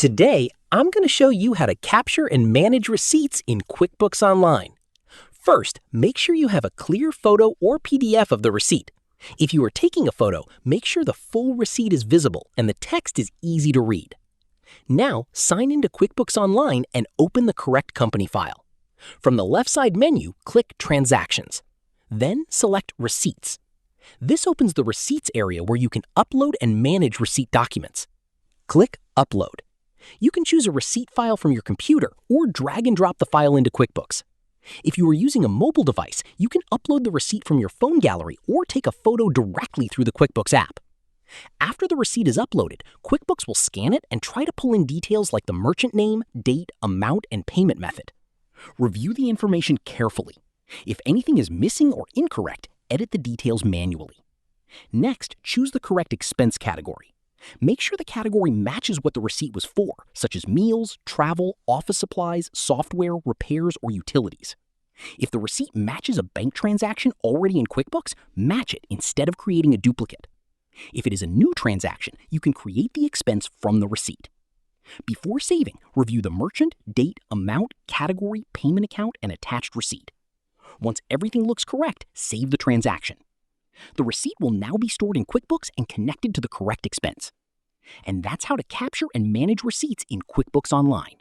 Today, I'm going to show you how to capture and manage receipts in QuickBooks Online. First, make sure you have a clear photo or PDF of the receipt. If you are taking a photo, make sure the full receipt is visible and the text is easy to read. Now, sign into QuickBooks Online and open the correct company file. From the left side menu, click Transactions. Then select Receipts. This opens the Receipts area where you can upload and manage receipt documents. Click Upload. You can choose a receipt file from your computer or drag and drop the file into QuickBooks. If you are using a mobile device, you can upload the receipt from your phone gallery or take a photo directly through the QuickBooks app. After the receipt is uploaded, QuickBooks will scan it and try to pull in details like the merchant name, date, amount, and payment method. Review the information carefully. If anything is missing or incorrect, edit the details manually. Next, choose the correct expense category. Make sure the category matches what the receipt was for, such as meals, travel, office supplies, software, repairs, or utilities. If the receipt matches a bank transaction already in QuickBooks, match it instead of creating a duplicate. If it is a new transaction, you can create the expense from the receipt. Before saving, review the merchant, date, amount, category, payment account, and attached receipt. Once everything looks correct, save the transaction. The receipt will now be stored in QuickBooks and connected to the correct expense. And that's how to capture and manage receipts in QuickBooks Online.